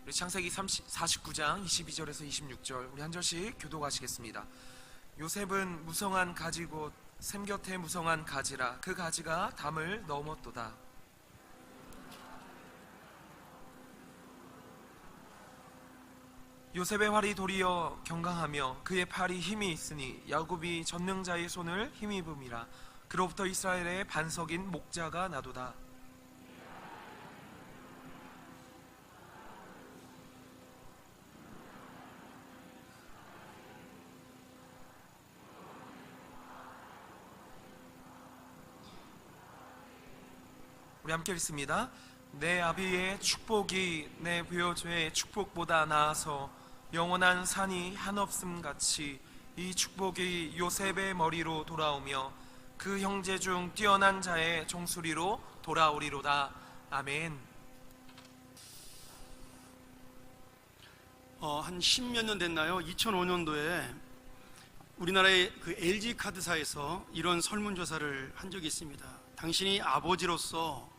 우리 창세기 49장 22절에서 26절 우리 한 절씩 교독하시겠습니다. 요셉은 무성한 가지고 샘 곁에 무성한 가지라 그 가지가 담을 넘었도다. 요셉의 활이 도리어 경강하며 그의 팔이 힘이 있으니 야곱이 전능자의 손을 힘입음이라. 그로부터 이스라엘의 반석인 목자가 나도다. 우리 함께 읽습니다. 내 아비의 축복이 내 부여조의 축복보다 나아서 영원한 산이 한없음 같이 이 축복이 요셉의 머리로 돌아오며 그 형제 중 뛰어난 자의 종수리로 돌아오리로다. 아멘. 한 10몇 년 됐나요? 2005년도에 우리나라의 그 LG카드사에서 이런 설문조사를 한 적이 있습니다. 당신이 아버지로서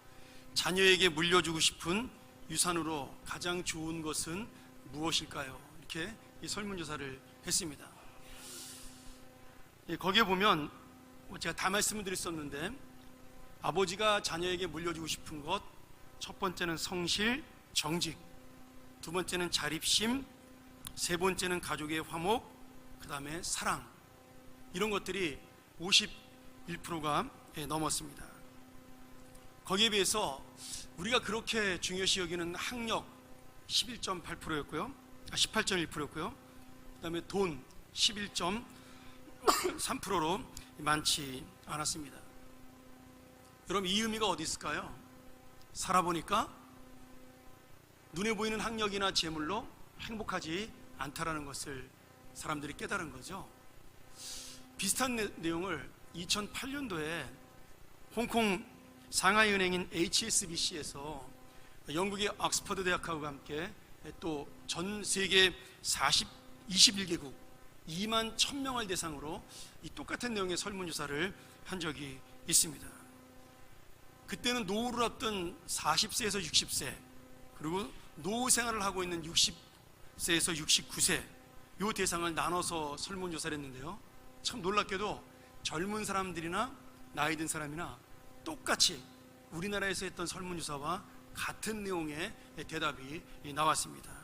자녀에게 물려주고 싶은 유산으로 가장 좋은 것은 무엇일까요? 이렇게 이 설문조사를 했습니다. 거기에 보면 제가 다 말씀을 드렸었는데, 아버지가 자녀에게 물려주고 싶은 것, 첫 번째는 성실, 정직, 두 번째는 자립심, 세 번째는 가족의 화목, 그 다음에 사랑, 이런 것들이 51%가 넘었습니다. 거기에 비해서 우리가 그렇게 중요시 여기는 학력 11.8%였고요 18.1%였고요 그 다음에 돈 11.3%로 많지 않았습니다. 여러분, 이 의미가 어디 있을까요? 살아보니까 눈에 보이는 학력이나 재물로 행복하지 않다라는 것을 사람들이 깨달은 거죠. 비슷한 내용을 2008년도에 홍콩 상하이 은행인 HSBC에서 영국의 옥스퍼드 대학하고 함께 또 전 세계 21개국 2만 1000명을 대상으로 이 똑같은 내용의 설문조사를 한 적이 있습니다. 그때는 노후를 앞둔 40세에서 60세, 그리고 노후 생활을 하고 있는 60세에서 69세, 이 대상을 나눠서 설문조사를 했는데요, 참 놀랍게도 젊은 사람들이나 나이 든 사람이나 똑같이 우리나라에서 했던 설문조사와 같은 내용의 대답이 나왔습니다.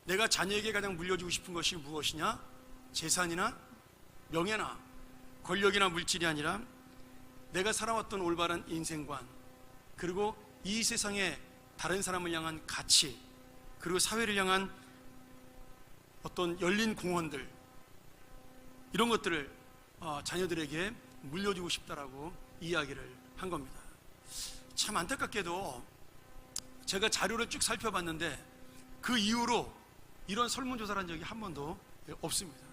내가 자녀에게 가장 물려주고 싶은 것이 무엇이냐? 재산이나 명예나 권력이나 물질이 아니라 내가 살아왔던 올바른 인생관, 그리고 이 세상에 다른 사람을 향한 가치, 그리고 사회를 향한 어떤 열린 공헌들, 이런 것들을 자녀들에게 물려주고 싶다라고 이야기를 한 겁니다. 참 안타깝게도 제가 자료를 쭉 살펴봤는데 그 이후로 이런 설문조사를 한 적이 한 번도 없습니다.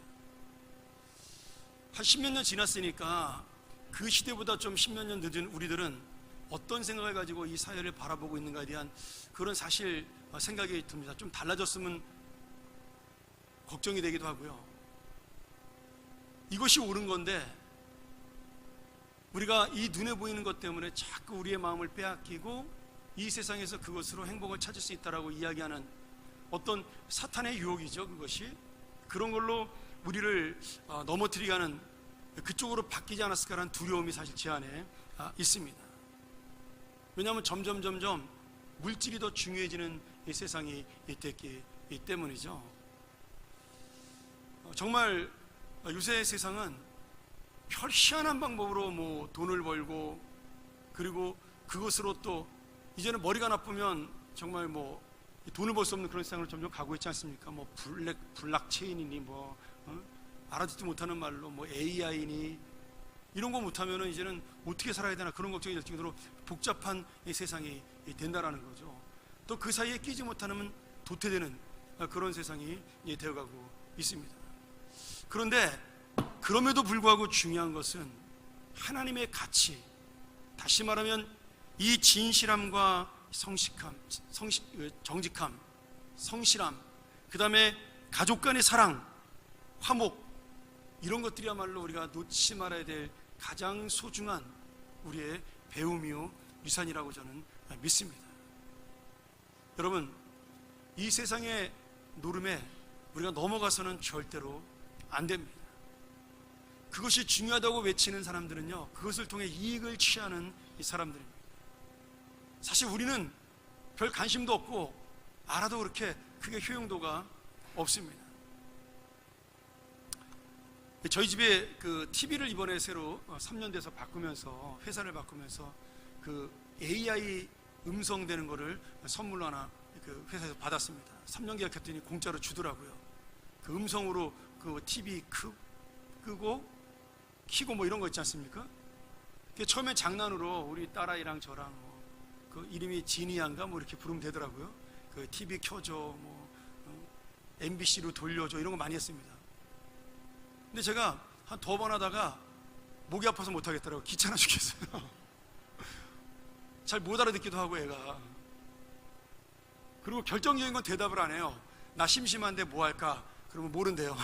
한 10몇 년 지났으니까 그 시대보다 좀 10몇 년 늦은 우리들은 어떤 생각을 가지고 이 사회를 바라보고 있는가에 대한 그런 사실 생각이 듭니다. 좀 달라졌으면 걱정이 되기도 하고요. 이것이 옳은 건데 우리가 이 눈에 보이는 것 때문에 자꾸 우리의 마음을 빼앗기고 이 세상에서 그것으로 행복을 찾을 수 있다라고 이야기하는 어떤 사탄의 유혹이죠. 그것이 그런 걸로 우리를 넘어뜨리게 하는, 그쪽으로 바뀌지 않았을까라는 두려움이 사실 제 안에 있습니다. 왜냐하면 점점 물질이 더 중요해지는 이 세상이 됐기 때문이죠. 정말 요새 세상은 별 희한한 방법으로 뭐 돈을 벌고, 그리고 그것으로 또 이제는 머리가 나쁘면 정말 뭐 돈을 벌 수 없는 그런 세상으로 점점 가고 있지 않습니까? 뭐 블록체인이니 뭐 알아듣지 못하는 말로 뭐 AI니, 이런 거 못하면은 이제는 어떻게 살아야 되나 그런 걱정이 될 정도로 복잡한 이 세상이 된다라는 거죠. 또 그 사이에 끼지 못하면 도태되는 그런 세상이 되어가고 있습니다. 그런데 그럼에도 불구하고 중요한 것은 하나님의 가치, 다시 말하면 이 진실함과 정직함, 성실함, 그 다음에 가족 간의 사랑, 화목, 이런 것들이야말로 우리가 놓치지 말아야 될 가장 소중한 우리의 배움이요 유산이라고 저는 믿습니다. 여러분, 이 세상의 노름에 우리가 넘어가서는 절대로 안 됩니다. 그것이 중요하다고 외치는 사람들은요, 그것을 통해 이익을 취하는 이 사람들입니다. 사실 우리는 별 관심도 없고 알아도 그렇게 크게 효용도가 없습니다. 저희 집에 그 TV를 이번에 새로 3년 돼서 바꾸면서, 회사를 바꾸면서 그 AI 음성 되는 거를 선물로 하나 그 회사에서 받았습니다. 3년 계약했더니 공짜로 주더라고요. 그 음성으로 그 TV 끄고 키고 뭐 이런 거 있지 않습니까? 처음엔 장난으로 우리 딸아이랑 저랑 그 이름이 지니안가 뭐 이렇게 부르면 되더라고요. 그 TV 켜줘, 뭐 MBC로 돌려줘 이런 거 많이 했습니다. 근데 제가 한 더 번 하다가 목이 아파서 못 하겠더라고요. 귀찮아 죽겠어요. 잘 못 알아듣기도 하고 애가. 그리고 결정적인 건 대답을 안 해요. 나 심심한데 뭐 할까? 그러면 모른대요.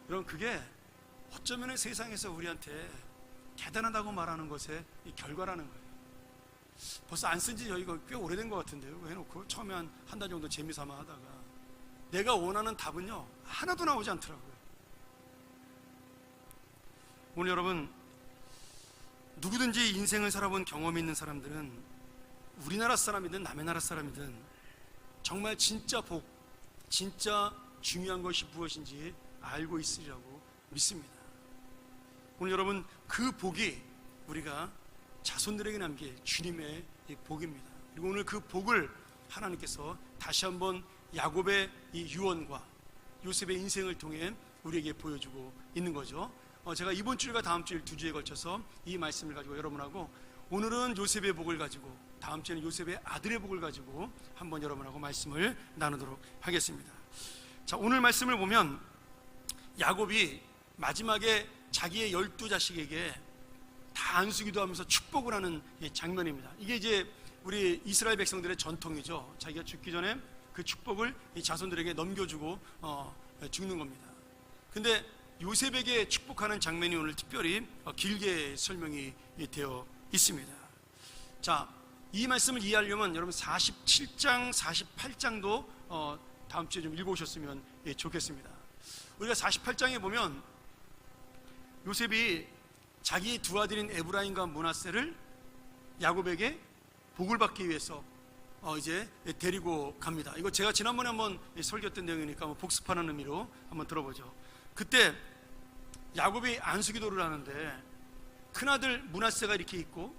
여러분, 그게 어쩌면 세상에서 우리한테 대단하다고 말하는 것의 이 결과라는 거예요. 벌써 안 쓴 지 여기가 꽤 오래된 것 같은데요. 해놓고 처음에 한 달 정도 재미삼아 하다가 내가 원하는 답은요 하나도 나오지 않더라고요. 오늘 여러분, 누구든지 인생을 살아본 경험이 있는 사람들은 우리나라 사람이든 남의 나라 사람이든 정말 진짜 복, 진짜 중요한 것이 무엇인지 알고 있으리라고 믿습니다. 오늘 여러분, 그 복이 우리가 자손들에게 남길 주님의 복입니다. 그리고 오늘 그 복을 하나님께서 다시 한번 야곱의 이 유언과 요셉의 인생을 통해 우리에게 보여주고 있는 거죠. 제가 이번 주일과 다음 주일 두 주에 걸쳐서 이 말씀을 가지고 여러분하고, 오늘은 요셉의 복을 가지고, 다음 주에는 요셉의 아들의 복을 가지고 한번 여러분하고 말씀을 나누도록 하겠습니다. 자, 오늘 말씀을 보면 야곱이 마지막에 자기의 12자식에게 다 안수기도 하면서 축복을 하는 장면입니다. 이게 이제 우리 이스라엘 백성들의 전통이죠. 자기가 죽기 전에 그 축복을 이 자손들에게 넘겨주고 죽는 겁니다. 근데 요셉에게 축복하는 장면이 오늘 특별히 길게 설명이 되어 있습니다. 자, 이 말씀을 이해하려면 여러분 47장, 48장도 다음 주에 좀 읽어오셨으면 좋겠습니다. 우리가 48장에 보면 요셉이 자기 두 아들인 에브라임과 므낫세를 야곱에게 복을 받기 위해서 이제 데리고 갑니다. 이거 제가 지난번에 한번 설교했던 내용이니까 한번 복습하는 의미로 한번 들어보죠. 그때 야곱이 안수기도를 하는데 큰아들 므낫세가 이렇게 있고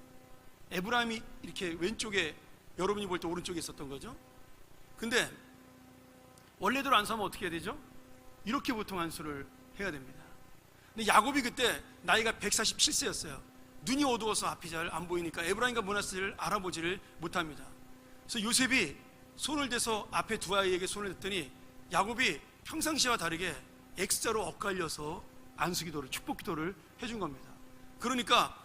에브라임이 이렇게 왼쪽에, 여러분이 볼 때 오른쪽에 있었던 거죠. 근데 원래대로 안수하면 어떻게 해야 되죠? 이렇게 보통 안수를 해야 됩니다. 근데 야곱이 그때 나이가 147세였어요. 눈이 어두워서 앞이 잘 안 보이니까 에브라임과 므낫세를 알아보지를 못합니다. 그래서 요셉이 손을 대서 앞에 두 아이에게 손을 댔더니 야곱이 평상시와 다르게 X자로 엇갈려서 안수기도를, 축복기도를 해준 겁니다. 그러니까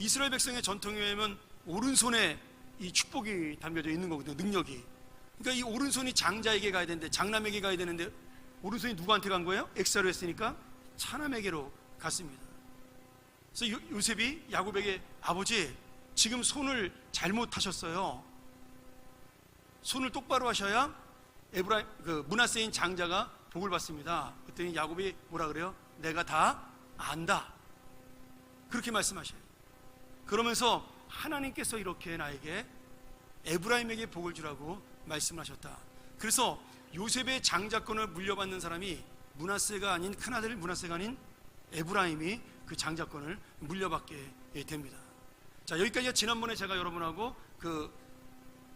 이스라엘 백성의 전통에 의하면 오른손에 이 축복이 담겨져 있는 거거든요. 능력이. 그러니까 이 오른손이 장자에게 가야 되는데, 장남에게 가야 되는데 오른손이 누구한테 간 거예요? X자로 했으니까 차남에게로 갔습니다. 그래서 요셉이 야곱에게, 아버지 지금 손을 잘못하셨어요. 손을 똑바로 하셔야 에브라임, 므낫세인 장자가 복을 받습니다. 그랬더니 야곱이 뭐라 그래요? 내가 다 안다. 그렇게 말씀하셔요. 그러면서 하나님께서 이렇게 나에게 에브라임에게 복을 주라고 말씀하셨다. 그래서 요셉의 장자권을 물려받는 사람이 므낫세가 아닌, 큰아들 므낫세가 아닌 에브라임이 그 장자권을 물려받게 됩니다. 자, 여기까지가 지난번에 제가 여러분하고 그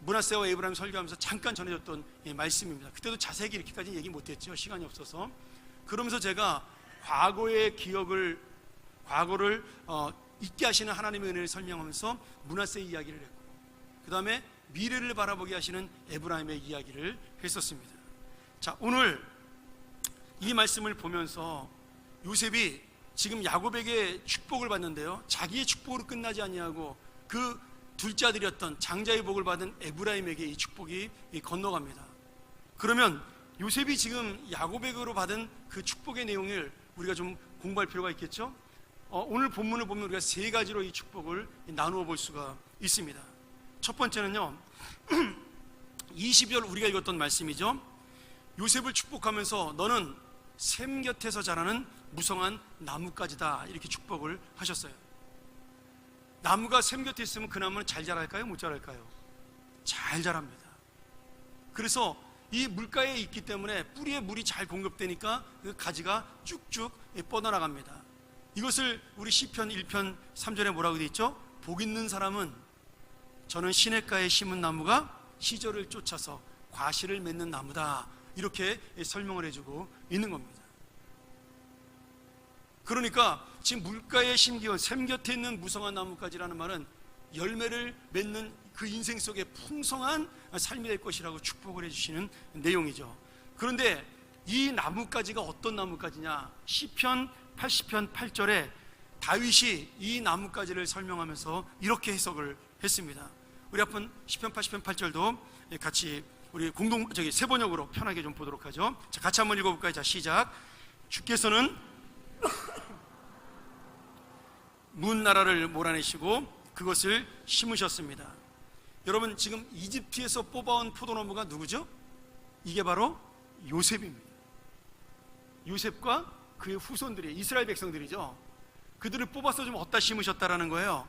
므낫세와 에브라임 설교하면서 잠깐 전해줬던 말씀입니다. 그때도 자세히 이렇게까지 얘기 못했죠. 시간이 없어서. 그러면서 제가 과거의 기억을, 과거를 잊게 하시는 하나님의 은혜를 설명하면서 므낫세의 이야기를 했고, 그 다음에 미래를 바라보게 하시는 에브라임의 이야기를 했었습니다. 자, 오늘 이 말씀을 보면서 요셉이 지금 야곱에게 축복을 받는데요, 자기의 축복으로 끝나지 아니하고 그 둘째 아들이었던 장자의 복을 받은 에브라임에게 이 축복이 건너갑니다. 그러면 요셉이 지금 야곱에게로 받은 그 축복의 내용을 우리가 좀 공부할 필요가 있겠죠? 오늘 본문을 보면 우리가 세 가지로 이 축복을 나누어 볼 수가 있습니다. 첫 번째는요, 20절 우리가 읽었던 말씀이죠. 요셉을 축복하면서 너는 샘 곁에서 자라는 무성한 나무까지다, 이렇게 축복을 하셨어요. 나무가 샘 곁에 있으면 그 나무는 잘 자랄까요? 못 자랄까요? 잘 자랍니다. 그래서 이 물가에 있기 때문에 뿌리에 물이 잘 공급되니까 그 가지가 쭉쭉 뻗어나갑니다. 이것을 우리 시편 1편 3절에 뭐라고 되어 있죠? 복 있는 사람은 저는 시냇가에 심은 나무가 시절을 쫓아서 과실을 맺는 나무다, 이렇게 설명을 해주고 있는 겁니다. 그러니까 지금 물가에 심기어 샘 곁에 있는 무성한 나무까지라는 말은 열매를 맺는 그 인생 속에 풍성한 삶이 될 것이라고 축복을 해주시는 내용이죠. 그런데 이 나무까지가 어떤 나무까지냐? 시편 80편 8절에 다윗이 이 나무까지를 설명하면서 이렇게 해석을 했습니다. 우리 한번 시편 80편 8절도 같이 우리 세 번역으로 편하게 좀 보도록 하죠. 자, 같이 한번 읽어볼까요? 자, 시작. 주께서는 문 나라를 몰아내시고 그것을 심으셨습니다. 여러분, 지금 이집트에서 뽑아온 포도나무가 누구죠? 이게 바로 요셉입니다. 요셉과 그의 후손들이 이스라엘 백성들이죠. 그들을 뽑아서 좀 어디다 심으셨다라는 거예요.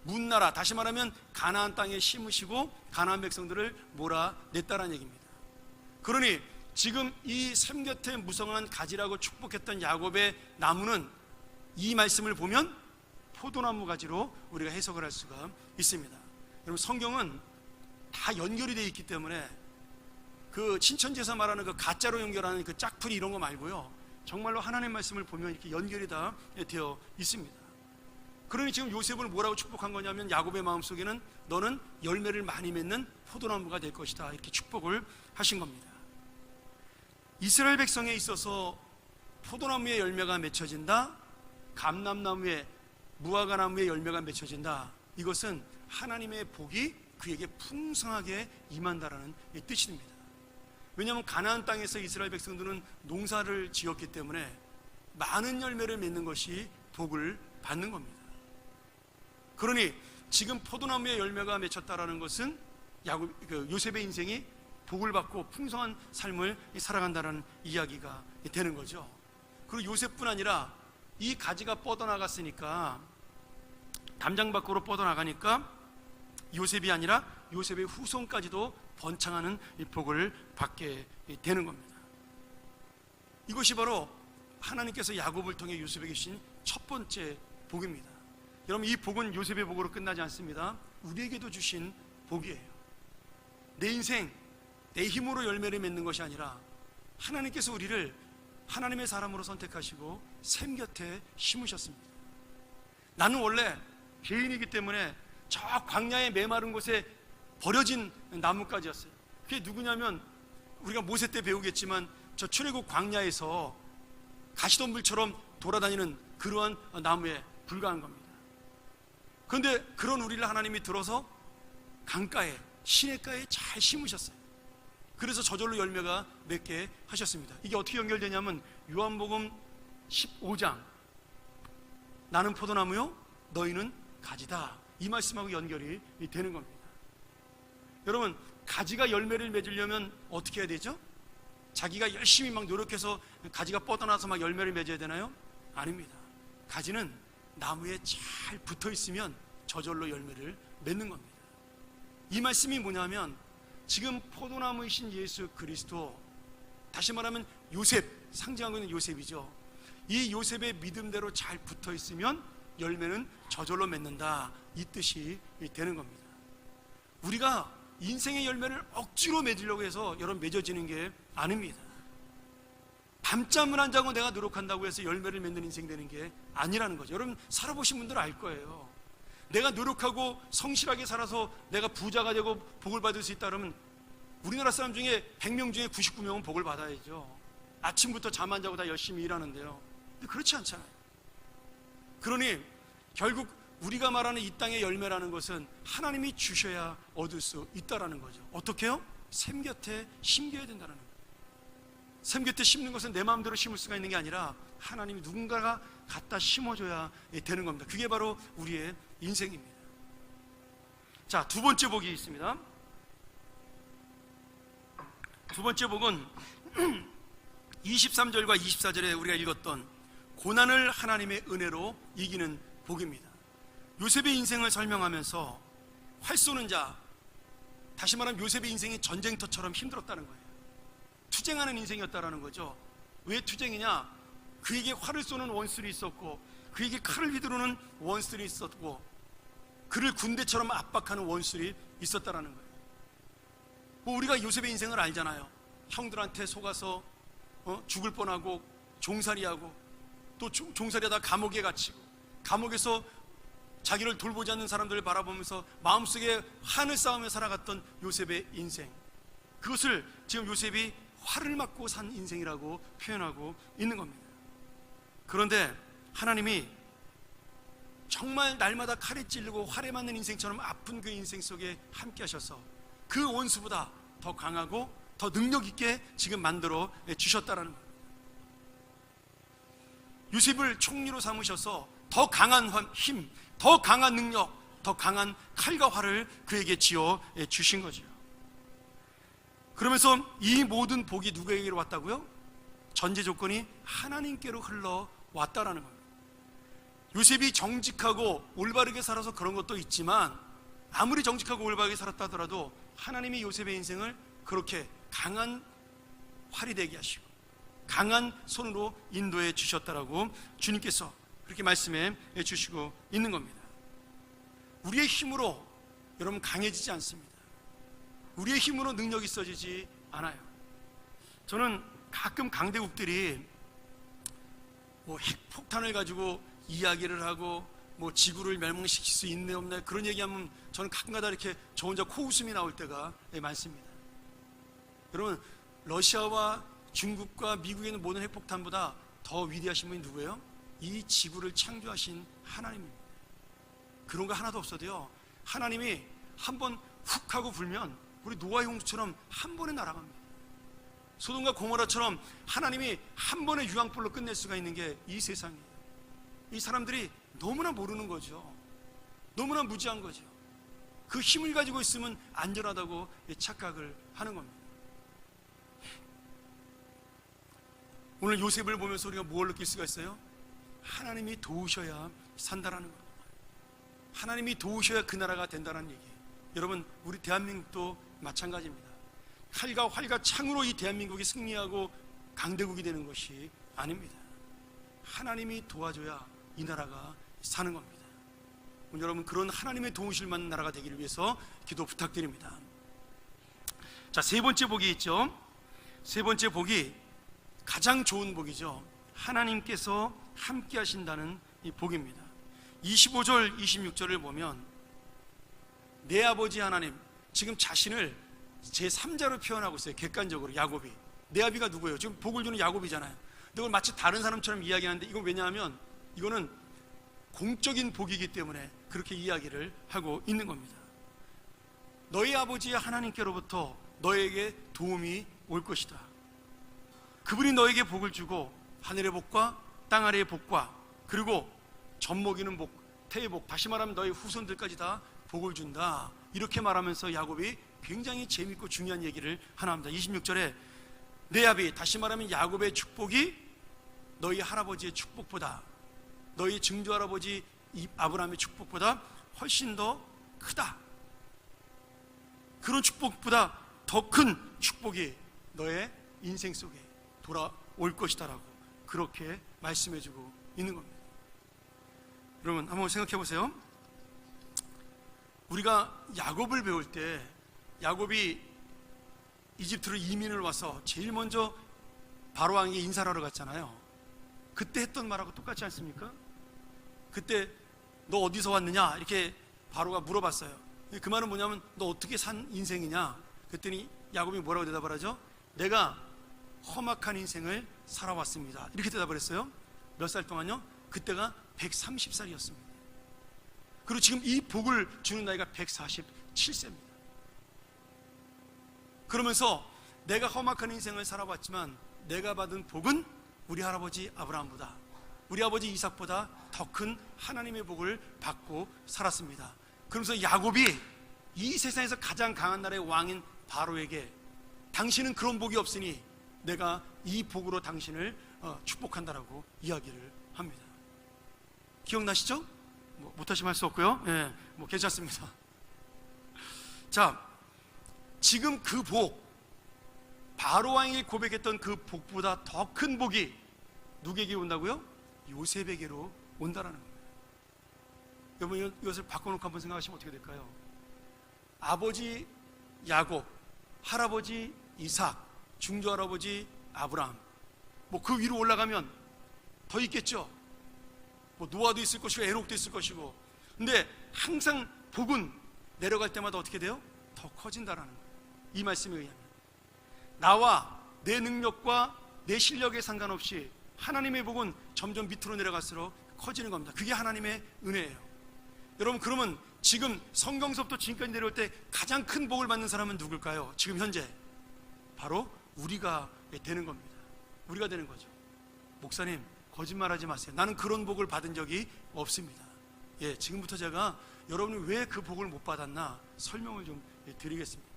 문나라, 다시 말하면 가나안 땅에 심으시고 가나안 백성들을 몰아냈다라는 얘기입니다. 그러니 지금 이 샘 곁에 무성한 가지라고 축복했던 야곱의 나무는 이 말씀을 보면 포도나무 가지로 우리가 해석을 할 수가 있습니다. 여러분, 성경은 다 연결이 되어 있기 때문에 그 신천지에서 말하는 그 가짜로 연결하는 그 짝풀이 이런 거 말고요, 정말로 하나님의 말씀을 보면 이렇게 연결이 다 되어 있습니다. 그러니 지금 요셉을 뭐라고 축복한 거냐면 야곱의 마음속에는 너는 열매를 많이 맺는 포도나무가 될 것이다, 이렇게 축복을 하신 겁니다. 이스라엘 백성에 있어서 포도나무의 열매가 맺혀진다, 감람나무의 무화과나무의 열매가 맺혀진다, 이것은 하나님의 복이 그에게 풍성하게 임한다라는 뜻입니다. 왜냐하면 가나안 땅에서 이스라엘 백성들은 농사를 지었기 때문에 많은 열매를 맺는 것이 복을 받는 겁니다. 그러니 지금 포도나무의 열매가 맺혔다라는 것은 요셉의 인생이 복을 받고 풍성한 삶을 살아간다는 이야기가 되는 거죠. 그리고 요셉뿐 아니라 이 가지가 뻗어나갔으니까, 담장 밖으로 뻗어나가니까 요셉이 아니라 요셉의 후손까지도 번창하는 이 복을 받게 되는 겁니다. 이것이 바로 하나님께서 야곱을 통해 요셉에게 주신 첫 번째 복입니다. 여러분, 이 복은 요셉의 복으로 끝나지 않습니다. 우리에게도 주신 복이에요. 내 인생, 내 힘으로 열매를 맺는 것이 아니라 하나님께서 우리를 하나님의 사람으로 선택하시고 샘 곁에 심으셨습니다. 나는 원래 죄인이기 때문에 저 광야의 메마른 곳에 버려진 나무까지였어요. 그게 누구냐면 우리가 모세 때 배우겠지만 저 출애굽 광야에서 가시덤불처럼 돌아다니는 그러한 나무에 불과한 겁니다. 그런데 그런 우리를 하나님이 들어서 강가에, 시냇가에 잘 심으셨어요. 그래서 저절로 열매가 맺게 하셨습니다. 이게 어떻게 연결되냐면 요한복음 15장, 나는 포도나무요 너희는 가지다, 이 말씀하고 연결이 되는 겁니다. 여러분, 가지가 열매를 맺으려면 어떻게 해야 되죠? 자기가 열심히 막 노력해서 가지가 뻗어나서 막 열매를 맺어야 되나요? 아닙니다. 가지는 나무에 잘 붙어 있으면 저절로 열매를 맺는 겁니다. 이 말씀이 뭐냐면 지금 포도나무이신 예수 그리스도, 다시 말하면 요셉, 상징하고 있는 요셉이죠. 이 요셉의 믿음대로 잘 붙어 있으면 열매는 저절로 맺는다, 이 뜻이 되는 겁니다. 우리가 인생의 열매를 억지로 맺으려고 해서 여러분 맺어지는 게 아닙니다. 밤잠을 안 자고 내가 노력한다고 해서 열매를 맺는 인생 되는 게 아니라는 거죠. 여러분 살아보신 분들은 알 거예요. 내가 노력하고 성실하게 살아서 내가 부자가 되고 복을 받을 수 있다 그러면 우리나라 사람 중에 100명 중에 99명은 복을 받아야죠. 아침부터 잠 안 자고 다 열심히 일하는데요. 근데 그렇지 않잖아요. 그러니 결국 우리가 말하는 이 땅의 열매라는 것은 하나님이 주셔야 얻을 수 있다라는 거죠. 어떻게요? 샘 곁에 심겨야 된다는 거예요. 샘 곁에 심는 것은 내 마음대로 심을 수가 있는 게 아니라 하나님이 누군가가 갖다 심어줘야 되는 겁니다. 그게 바로 우리의 인생입니다. 자, 두 번째 복이 있습니다. 두 번째 복은 23절과 24절에 우리가 읽었던 고난을 하나님의 은혜로 이기는 복입니다. 요셉의 인생을 설명하면서 활 쏘는 자, 다시 말하면 요셉의 인생이 전쟁터처럼 힘들었다는 거예요. 투쟁하는 인생이었다라는 거죠. 왜 투쟁이냐? 그에게 활을 쏘는 원수들이 있었고, 그에게 칼을 휘두르는 원수들이 있었고, 그를 군대처럼 압박하는 원수들이 있었다라는 거예요. 뭐 우리가 요셉의 인생을 알잖아요. 형들한테 속아서 죽을 뻔하고 종살이하고, 또 종살이하다 감옥에 갇히고, 감옥에서 자기를 돌보지 않는 사람들을 바라보면서 마음속에 한을 쌓으며 살아갔던 요셉의 인생, 그것을 지금 요셉이 활을 맞고 산 인생이라고 표현하고 있는 겁니다. 그런데 하나님이 정말 날마다 칼에 찔리고 활에 맞는 인생처럼 아픈 그 인생 속에 함께 하셔서 그 원수보다 더 강하고 더 능력 있게 지금 만들어 주셨다라는 거예요. 요셉을 총리로 삼으셔서 더 강한 힘, 더 강한 능력, 더 강한 칼과 활을 그에게 지어 주신 거죠. 그러면서 이 모든 복이 누구에게로 왔다고요? 전제 조건이 하나님께로 흘러왔다라는 겁니다. 요셉이 정직하고 올바르게 살아서 그런 것도 있지만, 아무리 정직하고 올바르게 살았다 하더라도 하나님이 요셉의 인생을 그렇게 강한 활이 되게 하시고 강한 손으로 인도해 주셨다라고 주님께서 그렇게 말씀해 주시고 있는 겁니다. 우리의 힘으로 여러분 강해지지 않습니다. 우리의 힘으로 능력이 있어지지 않아요. 저는 가끔 강대국들이 뭐 핵폭탄을 가지고 이야기를 하고 뭐 지구를 멸망시킬 수 있네 없네 그런 얘기하면 저는 가끔가다 이렇게 저 혼자 코웃음이 나올 때가 많습니다. 여러분, 러시아와 중국과 미국에 있는 모든 핵폭탄보다 더 위대하신 분이 누구예요? 이 지구를 창조하신 하나님입니다. 그런 거 하나도 없어도요, 하나님이 한번 훅 하고 불면 우리 노아의 홍수처럼 한 번에 날아갑니다. 소돔과 고모라처럼 하나님이 한 번에 유황불로 끝낼 수가 있는 게 이 세상이에요. 이 사람들이 너무나 모르는 거죠. 너무나 무지한 거죠. 그 힘을 가지고 있으면 안전하다고 착각을 하는 겁니다. 오늘 요셉을 보면서 우리가 뭘 느낄 수가 있어요? 하나님이 도우셔야 산다라는 겁니다. 하나님이 도우셔야 그 나라가 된다는 얘기예요. 여러분, 우리 대한민국도 마찬가지입니다. 칼과 활과 창으로 이 대한민국이 승리하고 강대국이 되는 것이 아닙니다. 하나님이 도와줘야 이 나라가 사는 겁니다. 오늘 여러분, 그런 하나님의 도우실 만한 나라가 되기를 위해서 기도 부탁드립니다. 자, 세 번째 복이 있죠. 세 번째 복이 가장 좋은 복이죠. 하나님께서 함께 하신다는 이 복입니다. 25절 26절을 보면 내 아버지 하나님, 지금 자신을 제3자로 표현하고 있어요. 객관적으로 야곱이. 내 아비가 누구예요? 지금 복을 주는 야곱이잖아요. 근데 그걸 마치 다른 사람처럼 이야기하는데, 이건 왜냐하면 이거는 공적인 복이기 때문에 그렇게 이야기를 하고 있는 겁니다. 너희 아버지의 하나님께로부터 너에게 도움이 올 것이다. 그분이 너에게 복을 주고 하늘의 복과 땅 아래의 복과 그리고 젖먹이는 복, 태의 복, 다시 말하면 너희 후손들까지 다 복을 준다. 이렇게 말하면서 야곱이 굉장히 재밌고 중요한 얘기를 하나 합니다. 26절에 내 아비, 다시 말하면 야곱의 축복이 너희 할아버지의 축복보다, 너희 증조할아버지 아브라함의 축복보다 훨씬 더 크다. 그런 축복보다 더 큰 축복이 너의 인생 속에 돌아올 것이다 라고 그렇게 말씀해주고 있는 겁니다. 여러분, 한번 생각해 보세요. 우리가 야곱을 배울 때, 야곱이 이집트로 이민을 와서 제일 먼저 바로 왕에게 인사를 하러 갔잖아요. 그때 했던 말하고 똑같지 않습니까? 그때 너 어디서 왔느냐 이렇게 바로가 물어봤어요. 그 말은 뭐냐면 너 어떻게 산 인생이냐. 그랬더니 야곱이 뭐라고 대답을 하죠? 내가 험악한 인생을 살아왔습니다. 이렇게 대답을 했어요. 몇 살 동안요? 그때가 130살이었습니다. 그리고 지금 이 복을 주는 나이가 147세입니다. 그러면서 내가 험악한 인생을 살아왔지만 내가 받은 복은 우리 할아버지 아브라함보다, 우리 아버지 이삭보다 더 큰 하나님의 복을 받고 살았습니다. 그러면서 야곱이 이 세상에서 가장 강한 나라의 왕인 바로에게 당신은 그런 복이 없으니 내가 이 복으로 당신을 축복한다라고 이야기를 합니다. 기억나시죠? 못하시면 할 수 없고요. 예, 괜찮습니다. 자, 지금 그 복, 바로 왕이 고백했던 그 복보다 더 큰 복이 누구에게 온다고요? 요셉에게로 온다라는 거예요. 여러분, 이것을 바꿔놓고 한번 생각하시면 어떻게 될까요? 아버지 야곱, 할아버지 이삭, 중조할아버지 아브라함, 그 위로 올라가면 더 있겠죠. 노아도 있을 것이고 에녹도 있을 것이고. 근데 항상 복은 내려갈 때마다 어떻게 돼요? 더 커진다라는 거예요. 이 말씀에 의하면 나와 내 능력과 내 실력에 상관없이 하나님의 복은 점점 밑으로 내려갈수록 커지는 겁니다. 그게 하나님의 은혜예요. 여러분, 그러면 지금 성경서부터 지금까지 내려올 때 가장 큰 복을 받는 사람은 누굴까요? 지금 현재 바로 우리가 되는 겁니다. 우리가 되는 거죠. 목사님, 거짓말하지 마세요. 나는 그런 복을 받은 적이 없습니다. 예, 지금부터 제가 여러분이 왜 그 복을 못 받았나 설명을 좀 드리겠습니다.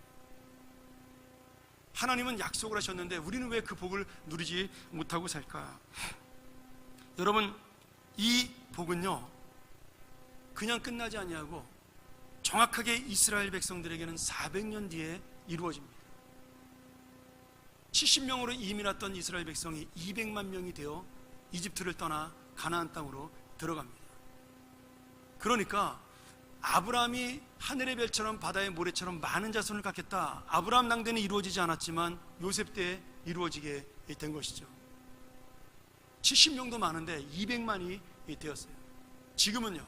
하나님은 약속을 하셨는데 우리는 왜 그 복을 누리지 못하고 살까? 여러분, 이 복은요 그냥 끝나지 아니하고 정확하게 이스라엘 백성들에게는 400년 뒤에 이루어집니다. 70명으로 이민 왔던 이스라엘 백성이 200만 명이 되어 이집트를 떠나 가나안 땅으로 들어갑니다. 그러니까 아브라함이 하늘의 별처럼 바다의 모래처럼 많은 자손을 갖겠다, 아브라함 낭대는 이루어지지 않았지만 요셉 때에 이루어지게 된 것이죠. 70명도 많은데 200만이 되었어요. 지금은요,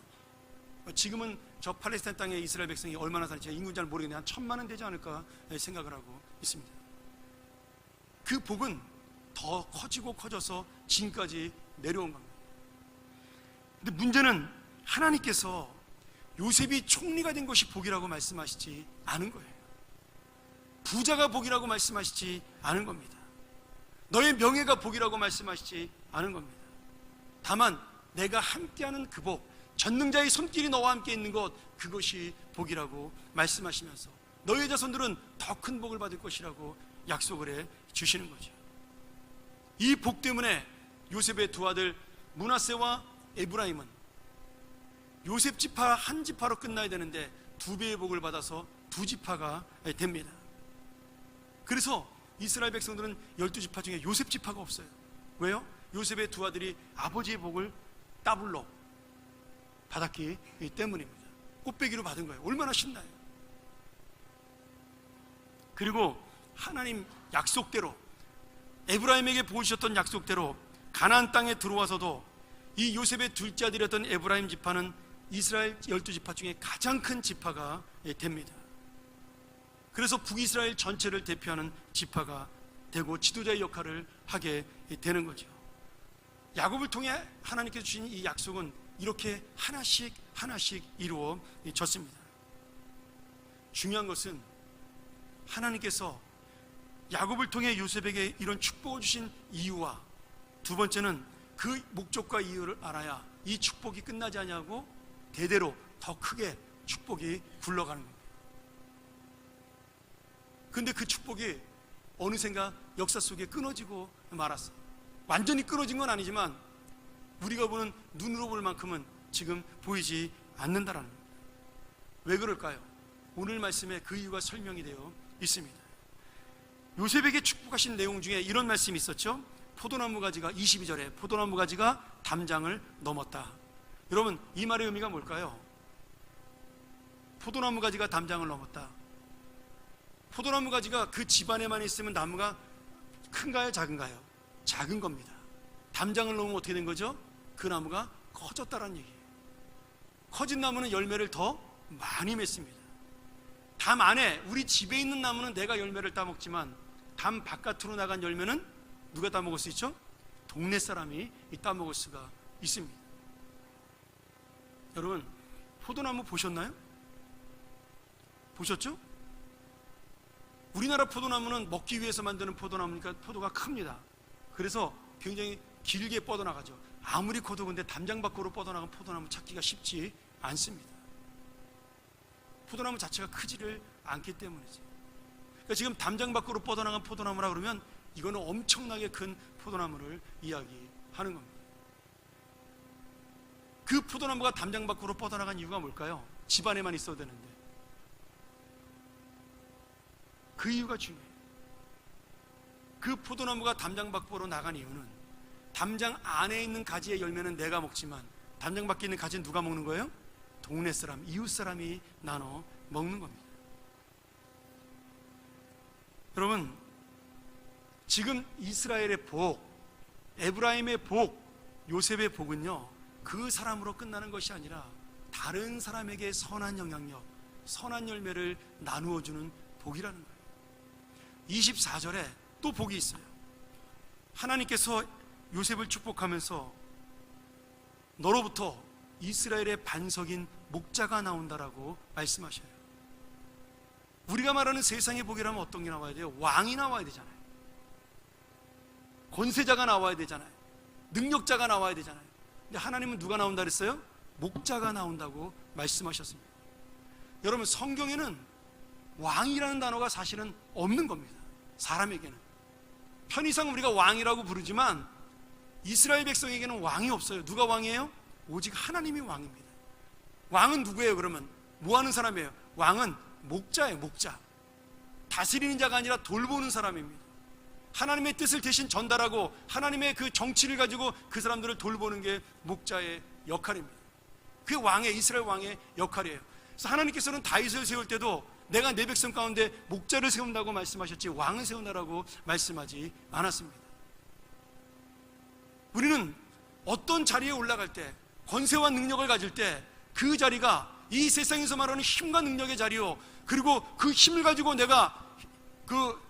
지금은 저 팔레스타인 땅에 이스라엘 백성이 얼마나 사는지 인구는 잘 모르겠는데 한 1000만은 되지 않을까 생각을 하고 있습니다. 그 복은 더 커지고 커져서 지금까지 내려온 겁니다. 근데 문제는 하나님께서 요셉이 총리가 된 것이 복이라고 말씀하시지 않은 거예요. 부자가 복이라고 말씀하시지 않은 겁니다. 너의 명예가 복이라고 말씀하시지 않은 겁니다. 다만 내가 함께하는 그 복, 전능자의 손길이 너와 함께 있는 것, 그것이 복이라고 말씀하시면서 너의 자손들은 더 큰 복을 받을 것이라고 약속을 해 주시는 거죠. 이 복 때문에 요셉의 두 아들 므낫세와 에브라임은 요셉 지파 한 지파로 끝나야 되는데 2배의 복을 받아서 2지파가 됩니다. 그래서 이스라엘 백성들은 12지파 중에 요셉 지파가 없어요. 왜요? 요셉의 두 아들이 아버지의 복을 더블로 받았기 때문입니다. 꽃배기로 받은 거예요. 얼마나 신나요. 그리고 하나님 약속대로, 에브라임에게 보여주셨던 약속대로 가나안 땅에 들어와서도 이 요셉의 둘째 아들이었던 에브라임 지파는 이스라엘 12지파 중에 가장 큰 지파가 됩니다. 그래서 북이스라엘 전체를 대표하는 지파가 되고 지도자의 역할을 하게 되는 거죠. 야곱을 통해 하나님께서 주신 이 약속은 이렇게 하나씩 하나씩 이루어졌습니다. 중요한 것은 하나님께서 야곱을 통해 요셉에게 이런 축복을 주신 이유와, 두 번째는 그 목적과 이유를 알아야 이 축복이 끝나지 않냐고 대대로 더 크게 축복이 굴러가는 겁니다. 근데 그 축복이 어느샌가 역사 속에 끊어지고 말았어요. 완전히 끊어진 건 아니지만 우리가 보는 눈으로 볼 만큼은 지금 보이지 않는다라는 겁니다. 왜 그럴까요? 오늘 말씀에 그 이유가 설명이 되어 있습니다. 요셉에게 축복하신 내용 중에 이런 말씀이 있었죠. 포도나무 가지가 22절에 포도나무 가지가 담장을 넘었다. 여러분, 이 말의 의미가 뭘까요? 포도나무 가지가 담장을 넘었다. 포도나무 가지가 그 집안에만 있으면 나무가 큰가요, 작은가요? 작은 겁니다. 담장을 넘으면 어떻게 된 거죠? 그 나무가 커졌다는 얘기예요. 커진 나무는 열매를 더 많이 맺습니다. 담 안에, 우리 집에 있는 나무는 내가 열매를 따먹지만 담 바깥으로 나간 열매는 누가 따먹을 수 있죠? 동네 사람이 따먹을 수가 있습니다. 여러분, 포도나무 보셨나요? 보셨죠? 우리나라 포도나무는 먹기 위해서 만드는 포도나무니까 포도가 큽니다. 그래서 굉장히 길게 뻗어나가죠. 아무리 커도 근데 담장 밖으로 뻗어나간 포도나무 찾기가 쉽지 않습니다. 포도나무 자체가 크지를 않기 때문이죠. 그러니까 지금 담장 밖으로 뻗어나간 포도나무라 그러면 이거는 엄청나게 큰 포도나무를 이야기하는 겁니다. 그 포도나무가 담장 밖으로 뻗어나간 이유가 뭘까요? 집안에만 있어도 되는데. 그 이유가 중요해요. 그 포도나무가 담장 밖으로 나간 이유는 담장 안에 있는 가지의 열매는 내가 먹지만 담장 밖에 있는 가지는 누가 먹는 거예요? 동네 사람, 이웃 사람이 나눠 먹는 겁니다. 여러분, 지금 이스라엘의 복, 에브라임의 복, 요셉의 복은요, 그 사람으로 끝나는 것이 아니라 다른 사람에게 선한 영향력, 선한 열매를 나누어주는 복이라는 거예요. 24절에 또 복이 있어요. 하나님께서 요셉을 축복하면서 너로부터 이스라엘의 반석인 목자가 나온다라고 말씀하셔요. 우리가 말하는 세상의 복이라면 어떤 게 나와야 돼요? 왕이 나와야 되잖아요. 권세자가 나와야 되잖아요. 능력자가 나와야 되잖아요. 근데 하나님은 누가 나온다 그랬어요? 목자가 나온다고 말씀하셨습니다. 여러분, 성경에는 왕이라는 단어가 사실은 없는 겁니다. 사람에게는. 편의상 우리가 왕이라고 부르지만 이스라엘 백성에게는 왕이 없어요. 누가 왕이에요? 오직 하나님이 왕입니다. 왕은 누구예요? 그러면 뭐 하는 사람이에요? 왕은 목자예요. 목자. 다스리는 자가 아니라 돌보는 사람입니다. 하나님의 뜻을 대신 전달하고 하나님의 그 정치를 가지고 그 사람들을 돌보는 게 목자의 역할입니다. 그게 왕의, 이스라엘 왕의 역할이에요. 그래서 하나님께서는 다윗을 세울 때도 내가 내 백성 가운데 목자를 세운다고 말씀하셨지 왕을 세운다라고 말씀하지 않았습니다. 우리는 어떤 자리에 올라갈 때, 권세와 능력을 가질 때 그 자리가 이 세상에서 말하는 힘과 능력의 자리요, 그리고 그 힘을 가지고 내가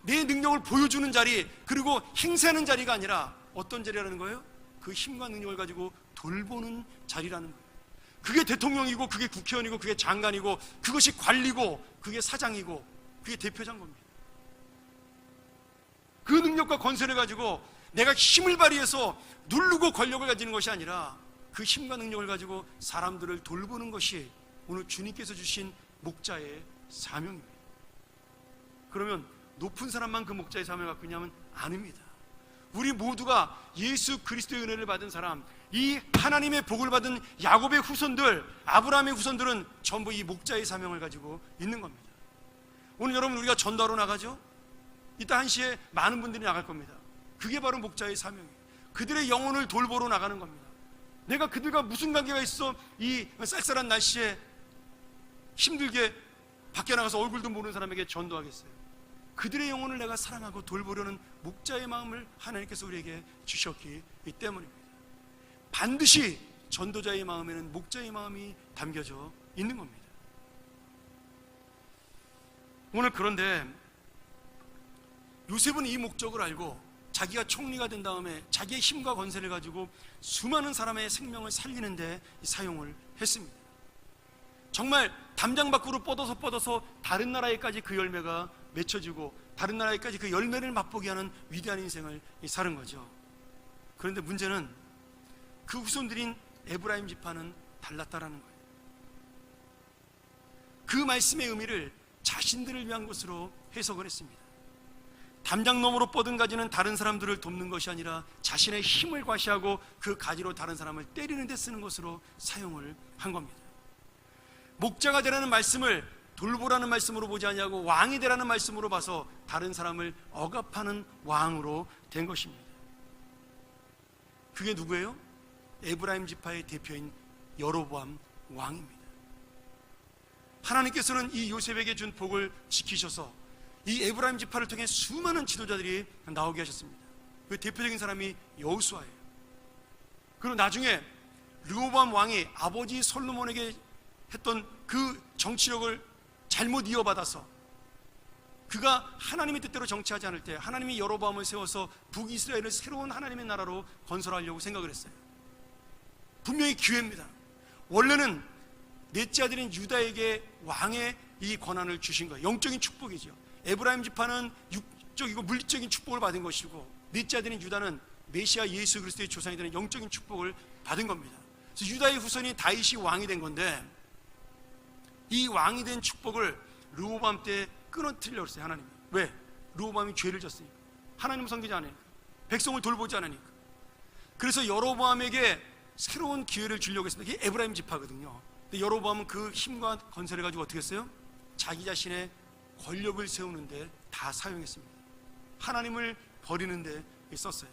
내 능력을 보여주는 자리, 그리고 행세하는 자리가 아니라 어떤 자리라는 거예요? 그 힘과 능력을 가지고 돌보는 자리라는 거예요. 그게 대통령이고, 그게 국회의원이고, 그게 장관이고, 그것이 관리고, 그게 사장이고, 그게 대표자인 겁니다. 그 능력과 권세를 가지고 내가 힘을 발휘해서 누르고 권력을 가지는 것이 아니라 그 힘과 능력을 가지고 사람들을 돌보는 것이 오늘 주님께서 주신 목자의 사명입니다. 그러면 높은 사람만 그 목자의 사명을 갖고 있냐면 아닙니다. 우리 모두가 예수 그리스도의 은혜를 받은 사람, 이 하나님의 복을 받은 야곱의 후손들, 아브라함의 후손들은 전부 이 목자의 사명을 가지고 있는 겁니다. 오늘 여러분, 우리가 전도하러 나가죠? 이따 1시에 많은 분들이 나갈 겁니다. 그게 바로 목자의 사명이에요. 그들의 영혼을 돌보러 나가는 겁니다. 내가 그들과 무슨 관계가 있어? 이 쌀쌀한 날씨에 힘들게 밖에 나가서 얼굴도 모르는 사람에게 전도하겠어요? 그들의 영혼을 내가 사랑하고 돌보려는 목자의 마음을 하나님께서 우리에게 주셨기 때문입니다. 반드시 전도자의 마음에는 목자의 마음이 담겨져 있는 겁니다. 오늘 그런데 요셉은 이 목적을 알고 자기가 총리가 된 다음에 자기의 힘과 권세를 가지고 수많은 사람의 생명을 살리는 데 사용을 했습니다. 정말 담장 밖으로 뻗어서 다른 나라에까지 그 열매가 맺혀지고 다른 나라에까지 그 열매를 맛보게 하는 위대한 인생을 사는 거죠. 그런데 문제는 그 후손들인 에브라임 지파는 달랐다라는 거예요. 그 말씀의 의미를 자신들을 위한 것으로 해석을 했습니다. 담장 너머로 뻗은 가지는 다른 사람들을 돕는 것이 아니라 자신의 힘을 과시하고 그 가지로 다른 사람을 때리는 데 쓰는 것으로 사용을 한 겁니다. 목자가 되라는 말씀을 돌보라는 말씀으로 보지 않냐고 왕이 되라는 말씀으로 봐서 다른 사람을 억압하는 왕으로 된 것입니다. 그게 누구예요? 에브라임 지파의 대표인 여로보암 왕입니다. 하나님께서는 이 요셉에게 준 복을 지키셔서 이 에브라임 지파를 통해 수많은 지도자들이 나오게 하셨습니다. 그 대표적인 사람이 여호수아예요. 그리고 나중에 르호보암 왕이 아버지 솔로몬에게 했던 그 정치력을 잘못 이어받아서 그가 하나님의 뜻대로 정치하지 않을 때 하나님이 여로보암을 세워서 북이스라엘을 새로운 하나님의 나라로 건설하려고 생각을 했어요. 분명히 기회입니다. 원래는 넷째 아들인 유다에게 왕의 이 권한을 주신 거예요. 영적인 축복이죠. 에브라임 지파는 육적이고 물리적인 축복을 받은 것이고 넷째 아들인 유다는 메시아 예수 그리스도의 조상이 되는 영적인 축복을 받은 겁니다. 그래서 유다의 후손이 다윗이 왕이 된 건데 이 왕이 된 축복을 르호보암 때 끊어뜨리려고 했어요. 하나님이. 왜? 르호보암이 죄를 졌으니까. 하나님을 섬기지 않으니까. 백성을 돌보지 않으니까. 그래서 여로보암에게 새로운 기회를 주려고 했습니다. 이게 에브라임 지파거든요. 근데 여로보암은 그 힘과 건설을 가지고 어떻게 했어요? 자기 자신의 권력을 세우는데 다 사용했습니다. 하나님을 버리는데 썼어요.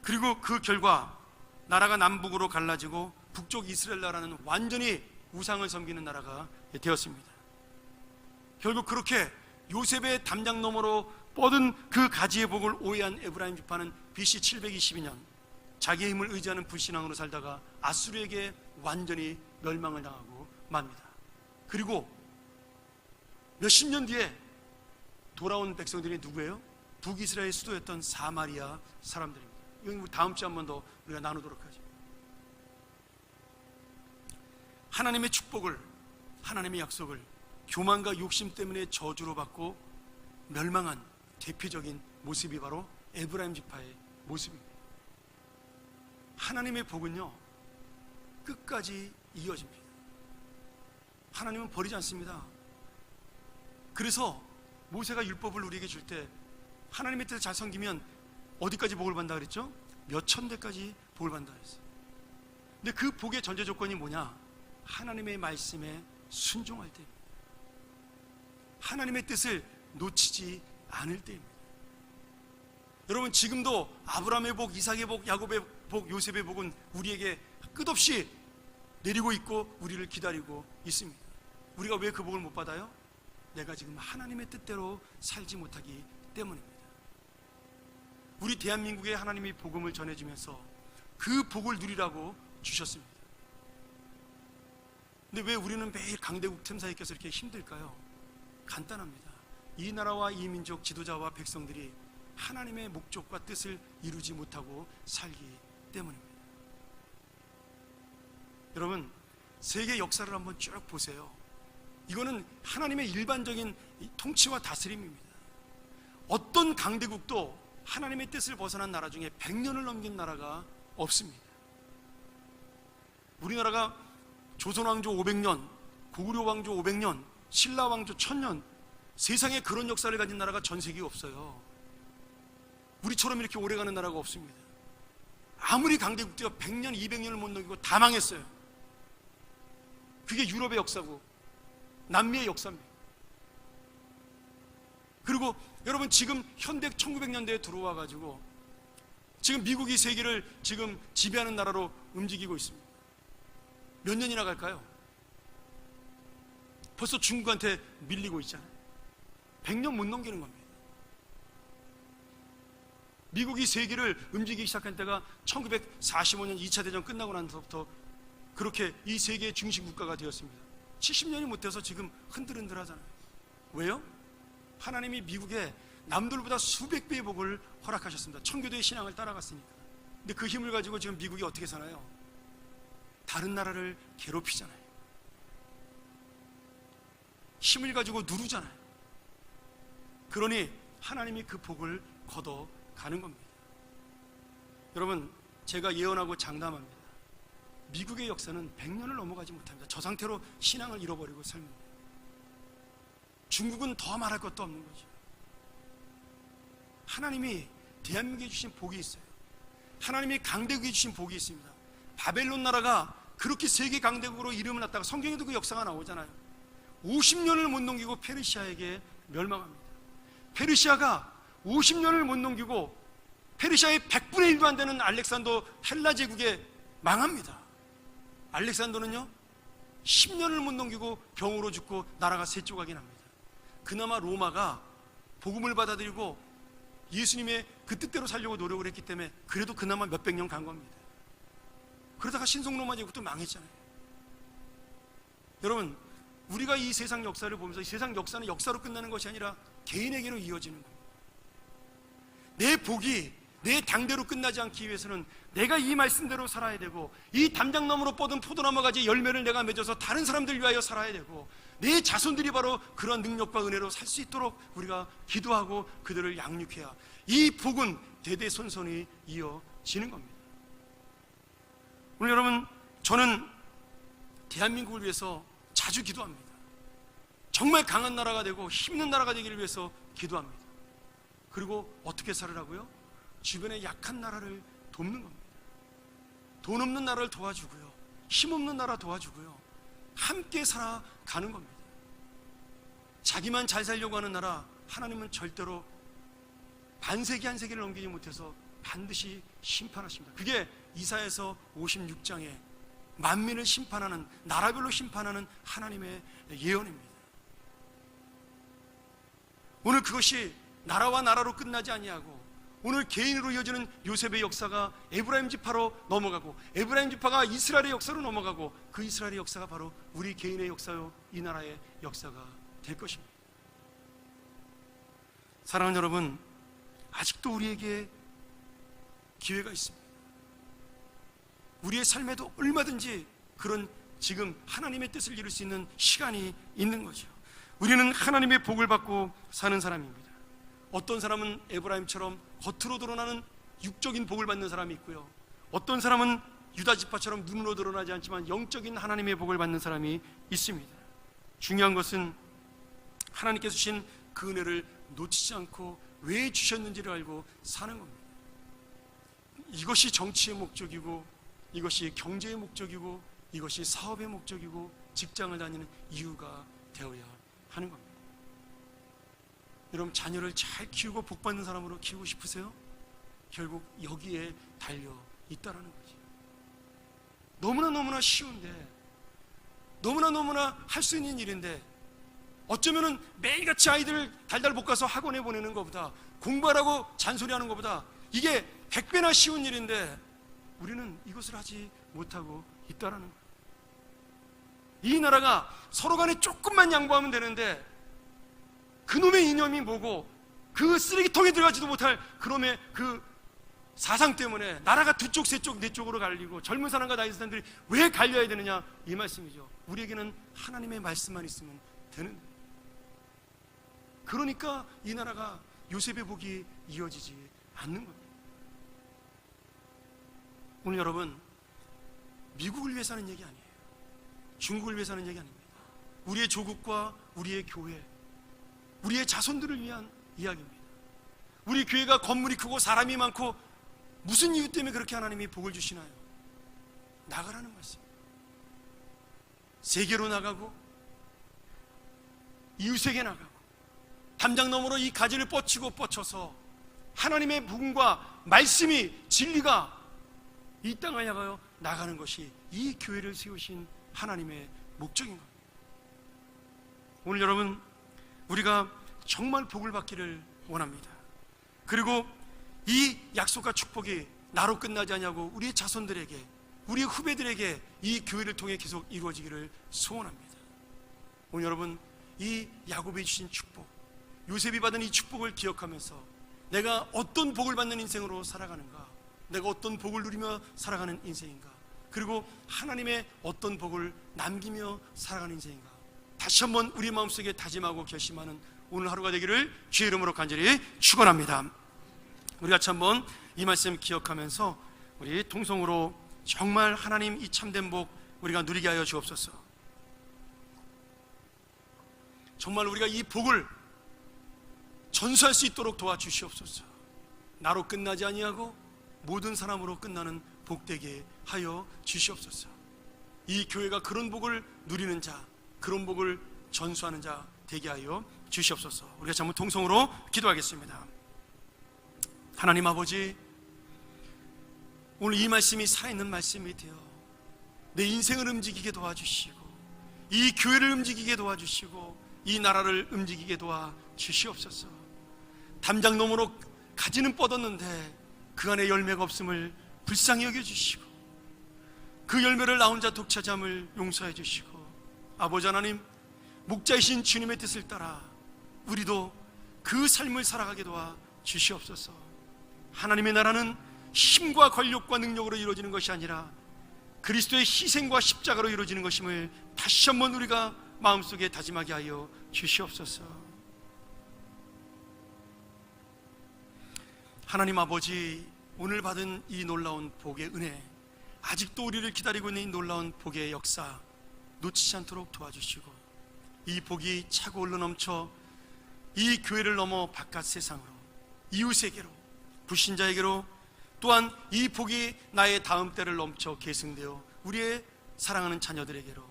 그리고 그 결과 나라가 남북으로 갈라지고 북쪽 이스라엘 나라는 완전히 우상을 섬기는 나라가 되었습니다. 결국 그렇게 요셉의 담장 너머로 뻗은 그 가지의 복을 오해한 에브라임 지파는 BC 722년 자기의 힘을 의지하는 불신앙으로 살다가 아수르에게 완전히 멸망을 당하고 맙니다. 그리고 몇십 년 뒤에 돌아온 백성들이 누구예요? 북이스라엘 수도였던 사마리아 사람들입니다. 이건 우리 다음 주에 한 번 더 우리가 나누도록 하죠. 하나님의 축복을, 하나님의 약속을 교만과 욕심 때문에 저주로 받고 멸망한 대표적인 모습이 바로 에브라임 지파의 모습입니다. 하나님의 복은요, 끝까지 이어집니다. 하나님은 버리지 않습니다. 그래서 모세가 율법을 우리에게 줄 때 하나님의 뜻을 잘 섬기면 어디까지 복을 받는다 그랬죠? 몇 천대까지 복을 받는다 그랬어요. 근데 그 복의 전제 조건이 뭐냐? 하나님의 말씀에 순종할 때입니다. 하나님의 뜻을 놓치지 않을 때입니다. 여러분, 지금도 아브라함의 복, 이삭의 복, 야곱의 복, 요셉의 복은 우리에게 끝없이 내리고 있고 우리를 기다리고 있습니다. 우리가 왜 그 복을 못 받아요? 내가 지금 하나님의 뜻대로 살지 못하기 때문입니다. 우리 대한민국에 하나님이 복음을 전해주면서 그 복을 누리라고 주셨습니다. 근데 왜 우리는 매일 강대국 틈사이에 껴서 이렇게 힘들까요? 간단합니다. 이 나라와 이 민족 지도자와 백성들이 하나님의 목적과 뜻을 이루지 못하고 살기 때문입니다. 여러분, 세계 역사를 한번 쭉 보세요. 이거는 하나님의 일반적인 통치와 다스림입니다. 어떤 강대국도 하나님의 뜻을 벗어난 나라 중에 100년을 넘긴 나라가 없습니다. 우리나라가 조선왕조 500년, 고구려 왕조 500년, 신라 왕조 1000년, 세상에 그런 역사를 가진 나라가 전 세계에 없어요. 우리처럼 이렇게 오래가는 나라가 없습니다. 아무리 강대국도요 100년, 200년을 못 넘기고 다 망했어요. 그게 유럽의 역사고 남미의 역사입니다. 그리고 여러분, 지금 현대 1900년대에 들어와 가지고 지금 미국이 세계를 지금 지배하는 나라로 움직이고 있습니다. 몇 년이나 갈까요? 벌써 중국한테 밀리고 있잖아요. 100년 못 넘기는 겁니다. 미국이 세계를 움직이기 시작한 때가 1945년 2차 대전 끝나고 나서부터 그렇게 이 세계의 중심 국가가 되었습니다. 70년이 못 돼서 지금 흔들흔들 하잖아요. 왜요? 하나님이 미국에 남들보다 수백 배의 복을 허락하셨습니다. 청교도의 신앙을 따라갔으니까. 근데 그 힘을 가지고 지금 미국이 어떻게 사나요? 다른 나라를 괴롭히잖아요. 힘을 가지고 누르잖아요. 그러니 하나님이 그 복을 걷어가는 겁니다. 여러분, 제가 예언하고 장담합니다. 미국의 역사는 100년을 넘어가지 못합니다. 저 상태로 신앙을 잃어버리고 살면. 중국은 더 말할 것도 없는 거죠. 하나님이 대한민국에 주신 복이 있어요. 하나님이 강대국에 주신 복이 있습니다. 바벨론 나라가 그렇게 세계 강대국으로 이름을 났다가 성경에도 그 역사가 나오잖아요. 50년을 못 넘기고 페르시아에게 멸망합니다. 페르시아가 50년을 못 넘기고 페르시아의 100분의 1도 안 되는 알렉산더 헬라 제국에 망합니다. 알렉산더는요 10년을 못 넘기고 병으로 죽고 나라가 세 조각이 납니다. 그나마 로마가 복음을 받아들이고 예수님의 그 뜻대로 살려고 노력을 했기 때문에 그래도 그나마 몇백 년 간 겁니다. 그러다가 신성로마 제국도 망했잖아요. 여러분, 우리가 이 세상 역사를 보면서 이 세상 역사는 역사로 끝나는 것이 아니라 개인에게로 이어지는 겁니다. 내 복이 내 당대로 끝나지 않기 위해서는 내가 이 말씀대로 살아야 되고, 이 담장나무로 뻗은 포도나무 가지 열매를 내가 맺어서 다른 사람들 위하여 살아야 되고, 내 자손들이 바로 그런 능력과 은혜로 살 수 있도록 우리가 기도하고 그들을 양육해야 이 복은 대대손손이 이어지는 겁니다. 오늘 여러분, 저는 대한민국을 위해서 자주 기도합니다. 정말 강한 나라가 되고 힘있는 나라가 되기를 위해서 기도합니다. 그리고 어떻게 살으라고요? 주변의 약한 나라를 돕는 겁니다. 돈 없는 나라를 도와주고요, 힘 없는 나라 도와주고요, 함께 살아가는 겁니다. 자기만 잘 살려고 하는 나라, 하나님은 절대로 반세기 한 세기를 넘기지 못해서 반드시 심판하십니다. 그게 이사야서 56장에 만민을 심판하는, 나라별로 심판하는 하나님의 예언입니다. 오늘 그것이 나라와 나라로 끝나지 아니하고 오늘 개인으로 이어지는 요셉의 역사가 에브라임 지파로 넘어가고, 에브라임 지파가 이스라엘의 역사로 넘어가고, 그 이스라엘의 역사가 바로 우리 개인의 역사요, 이 나라의 역사가 될 것입니다. 사랑하는 여러분, 아직도 우리에게 기회가 있습니다. 우리의 삶에도 얼마든지 그런 지금 하나님의 뜻을 이룰 수 있는 시간이 있는 거죠. 우리는 하나님의 복을 받고 사는 사람입니다. 어떤 사람은 에브라임처럼 겉으로 드러나는 육적인 복을 받는 사람이 있고요, 어떤 사람은 유다 지파처럼 눈으로 드러나지 않지만 영적인 하나님의 복을 받는 사람이 있습니다. 중요한 것은 하나님께서 주신 그 은혜를 놓치지 않고 왜 주셨는지를 알고 사는 겁니다. 이것이 정치의 목적이고, 이것이 경제의 목적이고, 이것이 사업의 목적이고, 직장을 다니는 이유가 되어야 하는 겁니다. 여러분, 자녀를 잘 키우고 복받는 사람으로 키우고 싶으세요? 결국 여기에 달려 있다라는 거지. 너무나 쉬운데, 너무나 할 수 있는 일인데, 어쩌면은 매일같이 아이들을 달달 볶아서 학원에 보내는 것보다, 공부하라고 잔소리하는 것보다 이게 100배나 쉬운 일인데 우리는 이것을 하지 못하고 있다라는 거예요. 이 나라가 서로 간에 조금만 양보하면 되는데, 그놈의 이념이 뭐고 그 쓰레기통에 들어가지도 못할 그놈의 그 사상 때문에 나라가 두 쪽, 세 쪽, 네 쪽으로 갈리고 젊은 사람과 나이 든 사람들이 왜 갈려야 되느냐, 이 말씀이죠. 우리에게는 하나님의 말씀만 있으면 되는, 그러니까 이 나라가 요셉의 복이 이어지지 않는 겁니다. 오늘 여러분, 미국을 위해서 하는 얘기 아니에요. 중국을 위해서 하는 얘기 아닙니다. 우리의 조국과 우리의 교회, 우리의 자손들을 위한 이야기입니다. 우리 교회가 건물이 크고 사람이 많고 무슨 이유 때문에 그렇게 하나님이 복을 주시나요? 나가라는 말씀. 세계로 나가고 이웃에게 나가고 담장 너머로 이 가지를 뻗쳐서 하나님의 부흥과 말씀이, 진리가 이 땅을 향하여 나가는 것이 이 교회를 세우신 하나님의 목적인 겁니다. 오늘 여러분, 우리가 정말 복을 받기를 원합니다. 그리고 이 약속과 축복이 나로 끝나지 않냐고 우리의 자손들에게, 우리의 후배들에게 이 교회를 통해 계속 이루어지기를 소원합니다. 오늘 여러분, 이 야곱이 주신 축복, 요셉이 받은 이 축복을 기억하면서 내가 어떤 복을 받는 인생으로 살아가는가, 내가 어떤 복을 누리며 살아가는 인생인가, 그리고 하나님의 어떤 복을 남기며 살아가는 인생인가, 다시 한번 우리 마음속에 다짐하고 결심하는 오늘 하루가 되기를 주의 이름으로 간절히 축원합니다. 우리 같이 한번 이 말씀 기억하면서 우리 통성으로 정말 하나님 이 참된 복 우리가 누리게 하여 주옵소서. 정말 우리가 이 복을 전수할 수 있도록 도와주시옵소서. 나로 끝나지 아니하고 모든 사람으로 끝나는 복되게 하여 주시옵소서. 이 교회가 그런 복을 누리는 자, 그런 복을 전수하는 자 되게 하여 주시옵소서. 우리가 한번 통성으로 기도하겠습니다. 하나님 아버지, 오늘 이 말씀이 살아있는 말씀이 되어 내 인생을 움직이게 도와주시고, 이 교회를 움직이게 도와주시고, 이 나라를 움직이게 도와주시옵소서. 담장 너머로 가지는 뻗었는데 그 안에 열매가 없음을 불쌍히 여겨주시고, 그 열매를 나 혼자 독차지함을 용서해 주시고, 아버지 하나님, 목자이신 주님의 뜻을 따라 우리도 그 삶을 살아가게 도와주시옵소서. 하나님의 나라는 힘과 권력과 능력으로 이루어지는 것이 아니라 그리스도의 희생과 십자가로 이루어지는 것임을 다시 한번 우리가 마음속에 다짐하게 하여 주시옵소서. 하나님 아버지, 오늘 받은 이 놀라운 복의 은혜, 아직도 우리를 기다리고 있는 이 놀라운 복의 역사 놓치지 않도록 도와주시고, 이 복이 차고 흘러 넘쳐 이 교회를 넘어 바깥 세상으로, 이웃에게로, 불신자에게로, 또한 이 복이 나의 다음 때를 넘쳐 계승되어 우리의 사랑하는 자녀들에게로,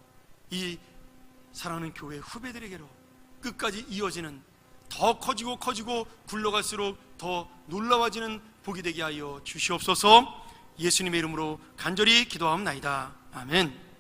이 사랑하는 교회 후배들에게로 끝까지 이어지는, 더 커지고 굴러갈수록 더 놀라워지는 복이 되게 하여 주시옵소서. 예수님의 이름으로 간절히 기도하옵나이다. 아멘.